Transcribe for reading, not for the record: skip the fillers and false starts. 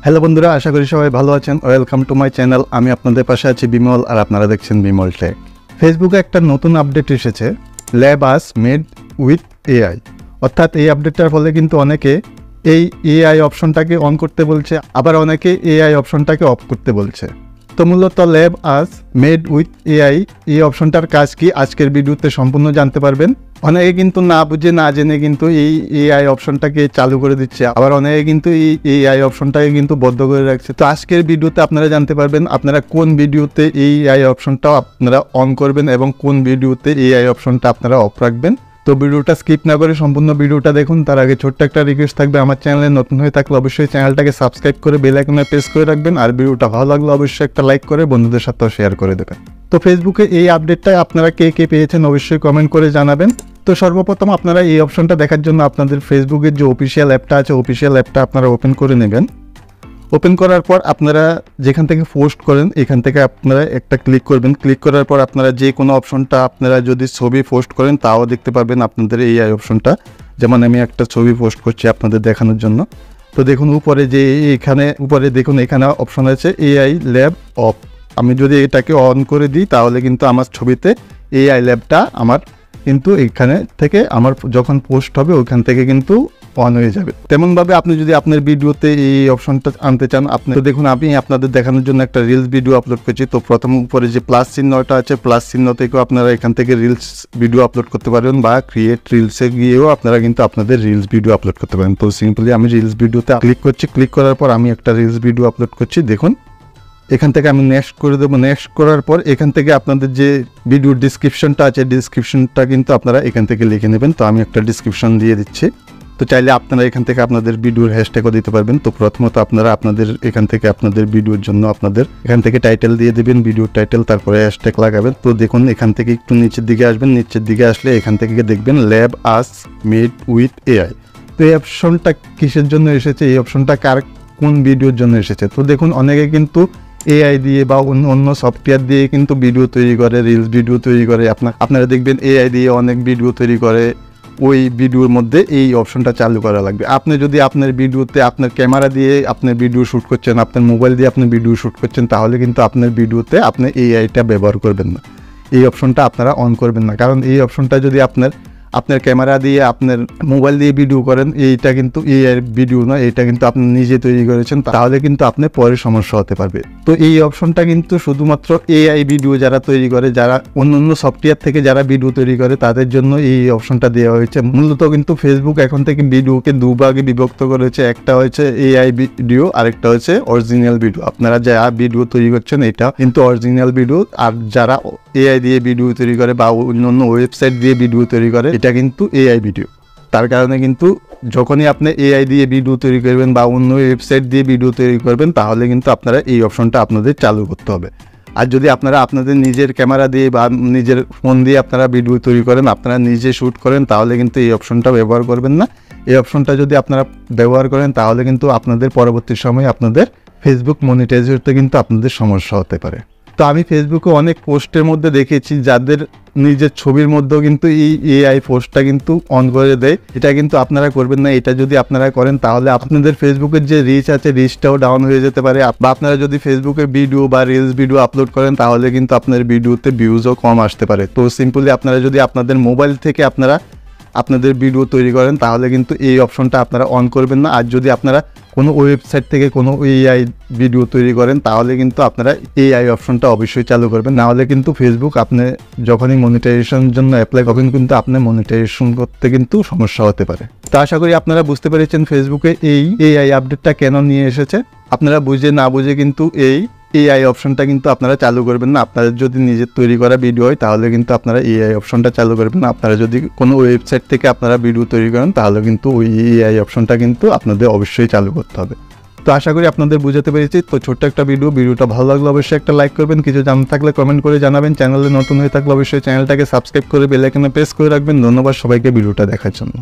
Hello বন্ধুরা, আশা করি সবাই ভালো আছেন। Welcome to my channel. আমি আপনাদের পাশে আছি বিমল, আর আপনারা দেখছেন বিমল টেক। ফেসবুকে একটা নতুন আপডেট এসেছে, lab us made with AI. অর্থাৎ এই আপডেটটার ফলে কিন্তু অনেকে এই এআই অপশনটাকে অন করতে বলছে, আবার অনেকে এআই অপশনটাকে অফ করতে বলছে। তো মূলত lab us made with AI এই অপশনটার কাজ কি আজকের ভিডিওতে সম্পূর্ণ জানতে পারবেন। অনেকে কিন্তু না বুঝে না জেনে কিন্তু এই এআই অপশনটাকে চালু করে দিচ্ছে, আবার অনেকে কিন্তু এই এআই অপশনটাকে কিন্তু বন্ধ করে রাখছে। তো আজকের ভিডিওতে আপনারা জানতে পারবেন আপনারা কোন ভিডিওতে এই এআই অপশনটা আপনারা অন করবেন এবং কোন ভিডিওতে এআই অপশনটা আপনারা অফ রাখবেন। তো ভিডিওটা স্কিপ না করে সম্পূর্ণ ভিডিওটা দেখুন। তার আগে ছোট্ট একটা রিকোয়েস্ট থাকবে, আমার চ্যানেলে নতুন হয়ে থাকলে অবশ্যই চ্যানেলটাকে সাবস্ক্রাইব করে বেল আইকনে প্রেস করে রাখবেন, আর ভিডিওটা ভালো লাগলে অবশ্যই একটা লাইক করে বন্ধুদের সাথেও শেয়ার করে দেবেন। তো ফেসবুকে এই আপডেটটা আপনারা কে কে পেয়েছেন অবশ্যই কমেন্ট করে জানাবেন। তো সর্বপ্রথম আপনারা এই অপশনটা দেখার জন্য আপনাদের ফেসবুকের যে অফিসিয়াল অ্যাপটা আছে, অফিসিয়াল অ্যাপটা আপনারা ওপেন করে নেবেন। ওপেন করার পর আপনারা যেখান থেকে পোস্ট করেন এখান থেকে আপনারা একটা ক্লিক করবেন। ক্লিক করার পর আপনারা যে কোনো অপশনটা আপনারা যদি ছবি পোস্ট করেন তাও দেখতে পারবেন আপনাদের এআই অপশনটা। যেমন আমি একটা ছবি পোস্ট করছি আপনাদের দেখানোর জন্য। তো দেখুন উপরে যে উপরে দেখুন এখানে অপশন আছে এআই ল্যাব অফ। আমি যদি এটাকে অন করে দিই তাহলে কিন্তু আমার ছবিতে এআই ল্যাবটা আমার কিন্তু এখানে থেকে আমার যখন পোস্ট হবে ওইখান থেকে কিন্তু অন হয়ে যাবে। তেমনভাবে আপনি যদি আপনার ভিডিওতে এই অপশনটা আনতে চান, আপনি তো দেখুন আমি আপনাদের দেখানোর জন্য একটা রিলস ভিডিও আপলোড করছি। তো প্রথম উপরে যে প্লাস চিহ্নটা আছে, প্লাস চিহ্ন থেকেও আপনারা এখান থেকে রিলস ভিডিও আপলোড করতে পারেন, বা ক্রিয়েট রিলসে গিয়েও আপনারা কিন্তু আপনাদের রিলস ভিডিও আপলোড করতে পারেন। তো সিম্পলি আমি রিলস ভিডিওতে ক্লিক করছি। ক্লিক করার পর আমি একটা রিলস ভিডিও আপলোড করছি। দেখুন এখান থেকে আমি নেক্সট করে দেবো। নেক্সট করার পর এখান থেকে আপনাদের যে ভিডিওর ডিসক্রিপশনটা আছে, ডিসক্রিপশনটা কিন্তু আপনারা এখান থেকে লিখে নেবেন। তো আমি একটা ডিসক্রিপশন দিয়ে দিচ্ছি। তো চাইলে আপনারা এখান থেকে আপনাদের ভিডিওর হ্যাশট্যাগও দিতে পারবেন। তো প্রথমত আপনারা আপনাদের এখান থেকে আপনাদের ভিডিওর জন্য আপনাদের এখান থেকে টাইটেল দিয়ে দেবেন, ভিডিওর টাইটেল, তারপরে হ্যাশট্যাগ লাগাবেন। তো দেখুন এখান থেকে একটু নিচের দিকে আসবেন। নিচের দিকে আসলে এখান থেকে দেখবেন lab us made with AI. তো এই অপশনটা কিসের জন্য এসেছে, এই অপশনটা কোন ভিডিওর জন্য এসেছে? তো দেখুন অনেকে কিন্তু এআই দিয়ে বা অন্য সফটওয়্যার দিয়ে কিন্তু ভিডিও তৈরি করে, রিলস ভিডিও তৈরি করে। আপনারা দেখবেন এআই দিয়ে অনেক ভিডিও তৈরি করে। ওই ভিডিওর মধ্যে এই অপশনটা চালু করা লাগবে। আপনি যদি আপনার ভিডিওতে আপনার ক্যামেরা দিয়ে আপনার ভিডিও শ্যুট করছেন, আপনার মোবাইল দিয়ে আপনি ভিডিও শ্যুট করছেন, তাহলে কিন্তু আপনার ভিডিওতে আপনি এআইটা ব্যবহার করবেন না, এই অপশনটা আপনারা অন করবেন না। কারণ এই অপশনটা যদি আপনার ক্যামেরা দিয়ে আপনার মোবাইল দিয়ে ভিডিও করেন, এইটা কিন্তু এআই ভিডিও না, এটা কিন্তু আপনি নিজে তৈরি করেছেন, তাহলে কিন্তু আপনার পরে সমস্যা হতে পারবে। তো এই অপশনটা কিন্তু শুধুমাত্র এআই ভিডিও যারা তৈরি করে, যারা অন্য সফটওয়্যার থেকে যারা ভিডিও তৈরি করে তাদের জন্য এই অপশনটা দেওয়া হয়েছে। মূলত কিন্তু ফেসবুক এখন থেকে ভিডিওকে দুভাগে বিভক্ত করেছে। একটা হচ্ছে এআই ভিডিও, আরেকটা হচ্ছে অরিজিনাল ভিডিও। আপনারা যারা ভিডিও তৈরি করছেন এটা কিন্তু অরিজিনাল ভিডিও, আর যারা এআই দিয়ে ভিডিও তৈরি করে বা অন্য ওয়েবসাইট দিয়ে ভিডিও তৈরি করে এটা কিন্তু এআই ভিডিও। তার কারণে কিন্তু যখনই আপনি এআই দিয়ে ভিডিও তৈরি করবেন বা অন্য ওয়েবসাইট দিয়ে ভিডিও তৈরি করবেন, তাহলে কিন্তু আপনারা এই অপশনটা আপনাদের চালু করতে হবে। আর যদি আপনারা আপনাদের নিজের ক্যামেরা দিয়ে বা নিজের ফোন দিয়ে আপনারা ভিডিও তৈরি করেন, আপনারা নিজে শ্যুট করেন, তাহলে কিন্তু এই অপশনটা ব্যবহার করবেন না। এই অপশনটা যদি আপনারা ব্যবহার করেন তাহলে কিন্তু আপনাদের পরবর্তী সময়ে আপনাদের ফেসবুক মনিটাইজ হতে কিন্তু আপনাদের সমস্যা হতে পারে। তো আমি ফেসবুকে অনেক পোস্টের মধ্যে দেখেছি যাদের নিজের ছবির মধ্যেও কিন্তু এই এআই পোস্টটা কিন্তু অন করে দেয়। এটা কিন্তু আপনারা করবেন না। এটা যদি আপনারা করেন তাহলে আপনাদের ফেসবুকের যে রিচ আছে, রিচটাও ডাউন হয়ে যেতে পারে। বা আপনারা যদি ফেসবুকে ভিডিও বা রিলস ভিডিও আপলোড করেন তাহলে কিন্তু আপনার ভিডিওতে ভিউজও কম আসতে পারে। তো সিম্পলি আপনারা যদি আপনাদের মোবাইল থেকে আপনাদের ভিডিও তৈরি করেন তাহলে কিন্তু এই অপশনটা আপনারা অন করবেন না। আর যদি আপনারা কোনো ওয়েবসাইট থেকে কোনো এআই ভিডিও তৈরি করেন তাহলে কিন্তু আপনারা এআই অপশনটা অবশ্যই চালু করবেন। নাহলে কিন্তু ফেসবুক আপনি যখনই মনিটাইজেশনের জন্য অ্যাপ্লাই করবেন কিন্তু আপনি মনিটাইজেশন করতে কিন্তু সমস্যা হতে পারে। তো আশা করি আপনারা বুঝতে পেরেছেন ফেসবুকে এই এআই আপডেটটা কেন নিয়ে এসেছে। আপনারা বুঝে না বুঝে কিন্তু এই এআই অপশনটা কিন্তু আপনারা চালু করবেন না। আপনাদের যদি নিজের তৈরি করা ভিডিও হয় তাহলে কিন্তু আপনারা এআই অপশনটা চালু করবেন না। আপনারা যদি কোনো ওয়েবসাইট থেকে আপনারা ভিডিও তৈরি করেন তাহলে কিন্তু ওই এআই অপশনটা কিন্তু আপনাদের অবশ্যই চালু করতে হবে। তো আশা করি আপনাদের বুঝাতে পেরেছি। তো ছোট্ট একটা ভিডিওটা ভালো লাগলে অবশ্যই একটা লাইক করবেন, কিছু জানতে থাকলে কমেন্ট করে জানাবেন, চ্যানেলে নতুন হয়ে থাকলে অবশ্যই চ্যানেলটাকে সাবস্ক্রাইব করে বেল আইকনে প্রেস করে রাখবেন। ধন্যবাদ সবাইকে ভিডিওটা দেখার জন্য।